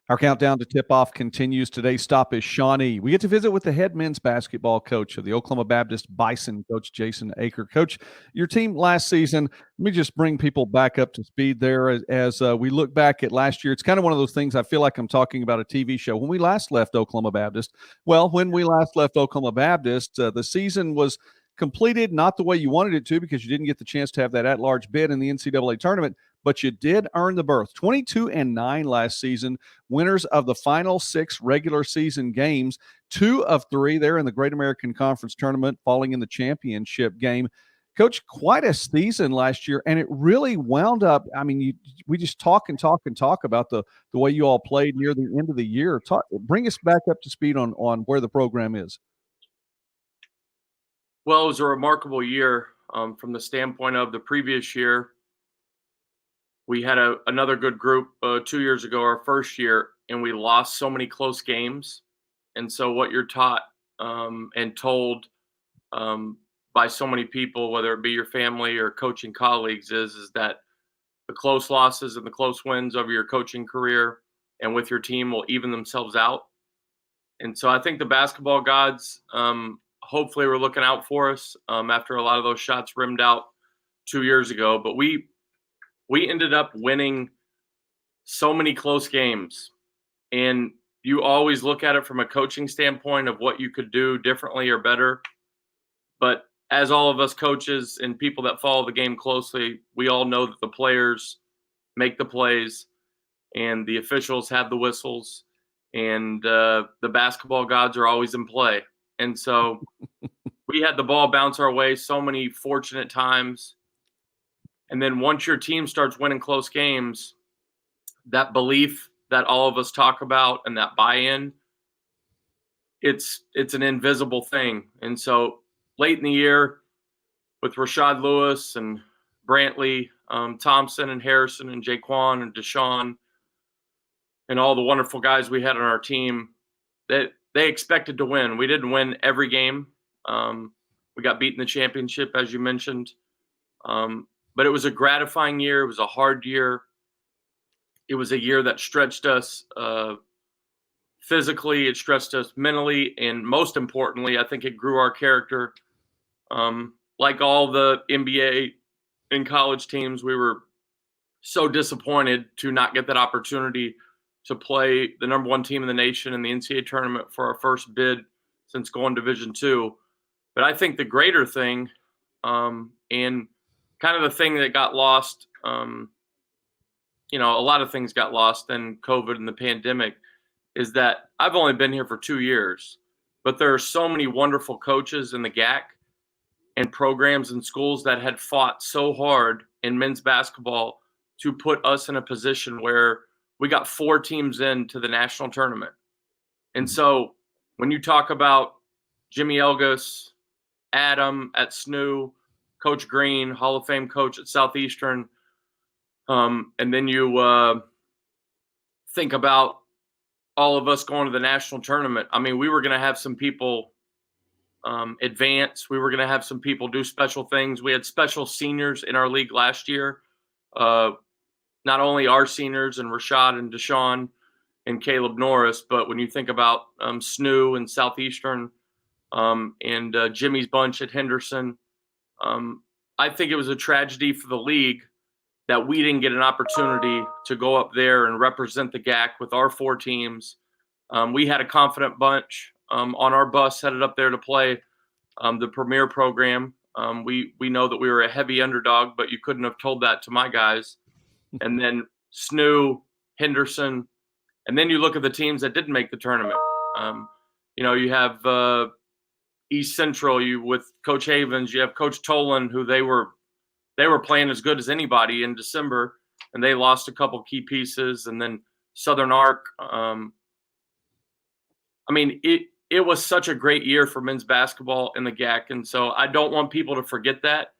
Our countdown to tip-off continues. Today's stop is Shawnee. We get to visit with the head men's basketball coach of the Oklahoma Baptist Bison, Coach Jason Eaker. Coach, your team last season, let me just bring people back up to speed there as we look back at last year. It's kind of one of those things I feel like I'm talking about a TV show. When we last left Oklahoma Baptist, the season was completed not the way you wanted it to because you didn't get the chance to have that at-large bid in the NCAA tournament, but you did earn the berth. 22-9 last season, winners of the final 6 regular season games, 2 of 3 there in the Great American Conference tournament, falling in the championship game. Coach, quite a season last year, and it really wound up. I mean, we just talk about the way you all played near the end of the year. Bring us back up to speed on where the program is. Well, it was a remarkable year from the standpoint of the previous year. We had another good group 2 years ago, our first year, and we lost so many close games. And so what you're taught and told by so many people, whether it be your family or coaching colleagues, is that the close losses and the close wins over your coaching career and with your team will even themselves out. And so I think the basketball gods hopefully were looking out for us after a lot of those shots rimmed out 2 years ago. But we ended up winning so many close games. And you always look at it from a coaching standpoint of what you could do differently or better. But as all of us coaches and people that follow the game closely, we all know that the players make the plays and the officials have the whistles and the basketball gods are always in play. And so we had the ball bounce our way so many fortunate times. And then once your team starts winning close games, that belief that all of us talk about and that buy-in, it's an invisible thing. And so late in the year with Rashad Lewis and Brantley, Thompson and Harrison and Jaquan and Deshaun and all the wonderful guys we had on our team, that they expected to win. We didn't win every game. We got beat in the championship, as you mentioned. But it was a gratifying year. It was a hard year. It was a year that stretched us physically. It stretched us mentally. And most importantly, I think it grew our character. Like all the NBA and college teams, we were so disappointed to not get that opportunity to play the number 1 team in the nation in the NCAA tournament for our first bid since going Division II. But I think the greater thing, and kind of the thing that got lost, a lot of things got lost in COVID and the pandemic, is that I've only been here for 2 years, but there are so many wonderful coaches in the GAC and programs and schools that had fought so hard in men's basketball to put us in a position where we got 4 teams into the national tournament. And so when you talk about Jimmy Elgus, Adam at SNU, Coach Green, Hall of Fame coach at Southeastern, and then you think about all of us going to the national tournament. I mean, we were going to have some people advance. We were going to have some people do special things. We had special seniors in our league last year. Not only our seniors and Rashad and Deshaun and Caleb Norris, but when you think about SNU and Southeastern and Jimmy's bunch at Henderson, I think it was a tragedy for the league that we didn't get an opportunity to go up there and represent the GAC with our 4 teams. We had a confident bunch on our bus headed up there to play the premier program. We know that we were a heavy underdog, but you couldn't have told that to my guys. And then SNU, Henderson, and then you look at the teams that didn't make the tournament. You have East Central, with Coach Havens, you have Coach Tolan, who they were playing as good as anybody in December, and they lost a couple key pieces. And then Southern Arc. It was such a great year for men's basketball in the GAC, and so I don't want people to forget that.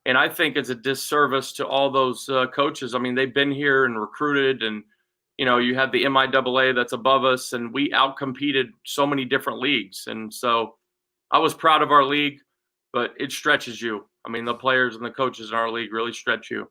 And I think it's a disservice to all those coaches. I mean, they've been here and recruited, and you have the MIAA that's above us, and we outcompeted so many different leagues. And so I was proud of our league, but it stretches you. I mean, the players and the coaches in our league really stretch you.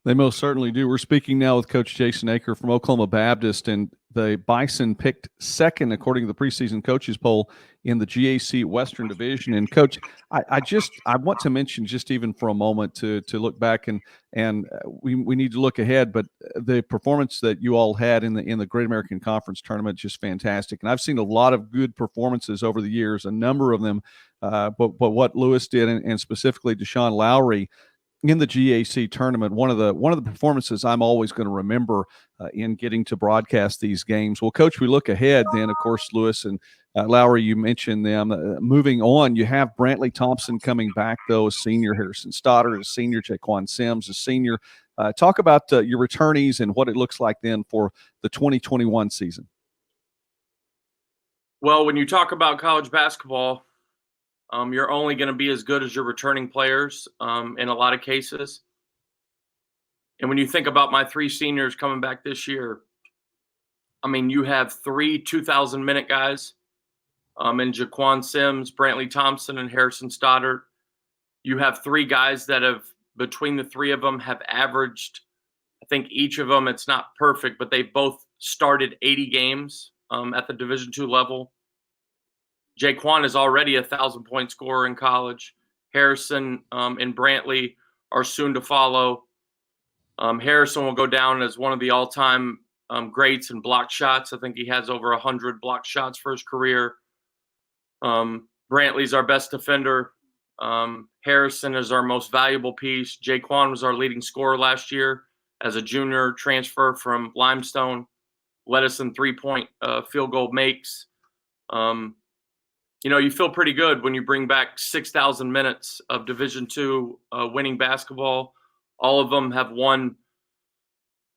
They most certainly do. We're speaking now with Coach Jason Eaker from Oklahoma Baptist, and the Bison picked second according to the preseason coaches poll in the GAC Western Division. And Coach, I want to mention just even for a moment to look back and we need to look ahead, but the performance that you all had in the Great American Conference tournament just fantastic. And I've seen a lot of good performances over the years, a number of them, but what Lewis did and specifically Deshaun Lowry in the GAC tournament, one of the performances I'm always going to remember in getting to broadcast these games. Well, Coach, we look ahead then, of course, Lewis and Lowry, you mentioned them. Moving on, you have Brantley Thompson coming back, though, as senior, Harrison Stoddard as senior, Jaquan Sims as senior. Talk about your returnees and what it looks like then for the 2021 season. Well, when you talk about college basketball, you're only going to be as good as your returning players in a lot of cases. And when you think about my three seniors coming back this year, I mean, you have three 2,000-minute guys in Jaquan Sims, Brantley Thompson, and Harrison Stoddard. You have three guys that have, between the three of them, have averaged, I think each of them, it's not perfect, but they both started 80 games at the Division II level. Jaquan is already a 1,000-point scorer in college. Harrison and Brantley are soon to follow. Harrison will go down as one of the all-time greats in block shots. I think he has over 100 block shots for his career. Brantley's our best defender. Harrison is our most valuable piece. Jaquan was our leading scorer last year as a junior transfer from Limestone. Led us in three-point field goal makes. You feel pretty good when you bring back 6,000 minutes of Division II winning basketball. All of them have won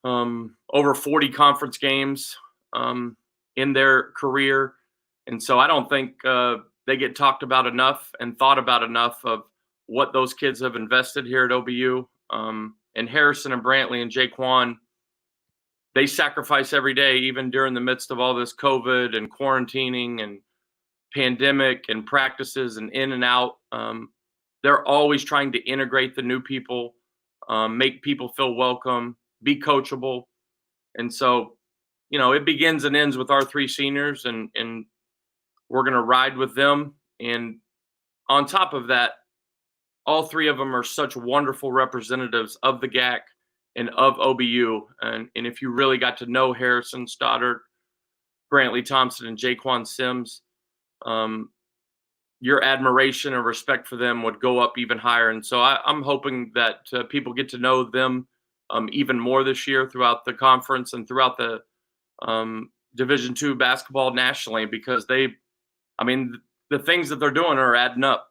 over 40 conference games in their career. And so I don't think they get talked about enough and thought about enough of what those kids have invested here at OBU. And Harrison and Brantley and Jaquan, they sacrifice every day, even during the midst of all this COVID and quarantining and pandemic and practices and in and out. They're always trying to integrate the new people, make people feel welcome, be coachable. And so, it begins and ends with our three seniors, and we're going to ride with them. And on top of that, all three of them are such wonderful representatives of the GAC and of OBU. And if you really got to know Harrison Stoddard, Brantley Thompson, and Jaquan Sims, your admiration and respect for them would go up even higher. And so I'm hoping that people get to know them even more this year throughout the conference and throughout the Division II basketball nationally, because the things that they're doing are adding up.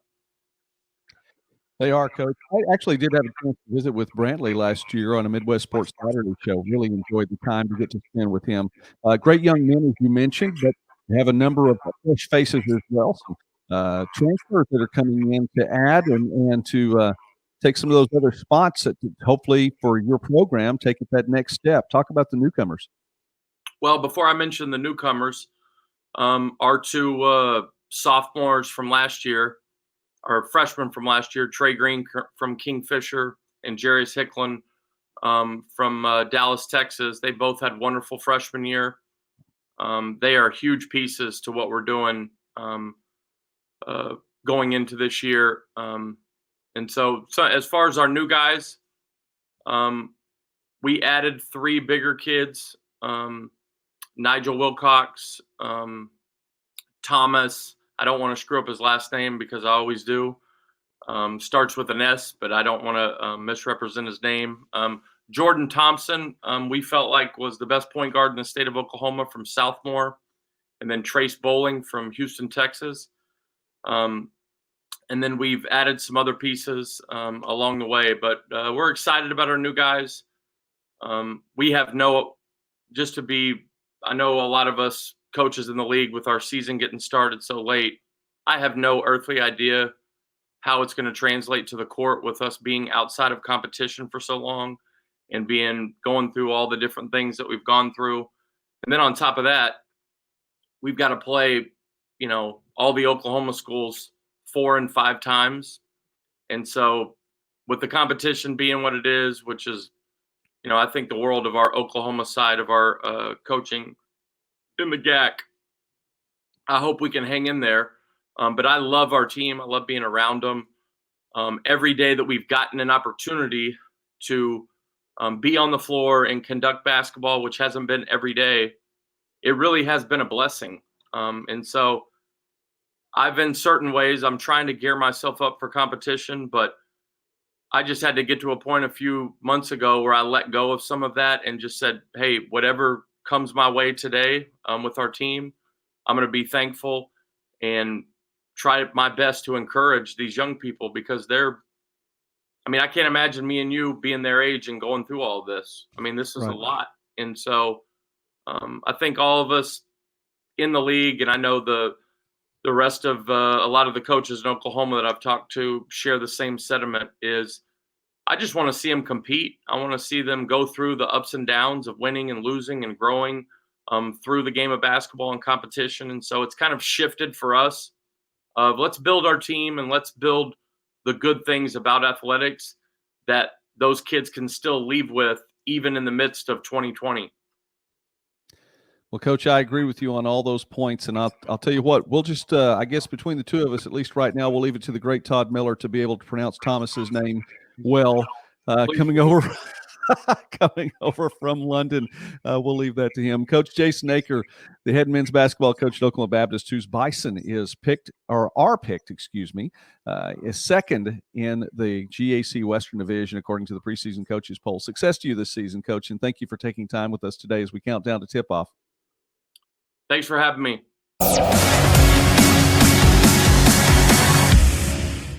They are, Coach. I actually did have a chance to visit with Brantley last year on a Midwest Sports Saturday show. Really enjoyed the time to get to spend with him. Great young men, as you mentioned, but have a number of fresh faces as well. So, transfers that are coming in to add and to take some of those other spots that hopefully for your program take it that next step. Talk about the newcomers. Well, before I mention the newcomers, our two sophomores from last year, our freshmen from last year, Trey Green from Kingfisher and Jarius Hicklin from Dallas, Texas. They both had wonderful freshman year. They are huge pieces to what we're doing going into this year. And so as far as our new guys, we added three bigger kids, Nigel Wilcox, Thomas. I don't want to screw up his last name because I always do. Starts with an S, but I don't want to misrepresent his name. Jordan Thompson, we felt like was the best point guard in the state of Oklahoma from Southmore, and then Trace Bowling from Houston, Texas. And then we've added some other pieces along the way, but we're excited about our new guys. We have I know a lot of us coaches in the league with our season getting started so late, I have no earthly idea how it's going to translate to the court with us being outside of competition for so long and going through all the different things that we've gone through. And then on top of that, we've got to play, all the Oklahoma schools 4 and 5 times. And so with the competition being what it is, which is I think the world of our Oklahoma side of our coaching in the GAC. I hope we can hang in there. But I love our team. I love being around them. Every day that we've gotten an opportunity to be on the floor and conduct basketball, which hasn't been every day, it really has been a blessing. And so in certain ways, I'm trying to gear myself up for competition, but I just had to get to a point a few months ago where I let go of some of that and just said, hey, whatever comes my way today with our team, I'm going to be thankful and try my best to encourage these young people, because I can't imagine me and you being their age and going through all of this. This is Right. a lot. And so I think all of us in the league, and I know the rest of a lot of the coaches in Oklahoma that I've talked to share the same sentiment, is I just want to see them compete. I want to see them go through the ups and downs of winning and losing and growing through the game of basketball and competition. And so it's kind of shifted for us of let's build our team and let's build the good things about athletics that those kids can still leave with even in the midst of 2020. Well, Coach, I agree with you on all those points, and I'll tell you what, we'll just, I guess between the two of us, at least right now, we'll leave it to the great Todd Miller to be able to pronounce Thomas's name well. Coming over from London, we'll leave that to him. Coach Jason Eaker, the head men's basketball coach at Oklahoma Baptist, whose Bison is picked, is second in the GAC Western Division according to the preseason coaches poll. Success to you this season, Coach, and thank you for taking time with us today as we count down to tip-off. Thanks for having me.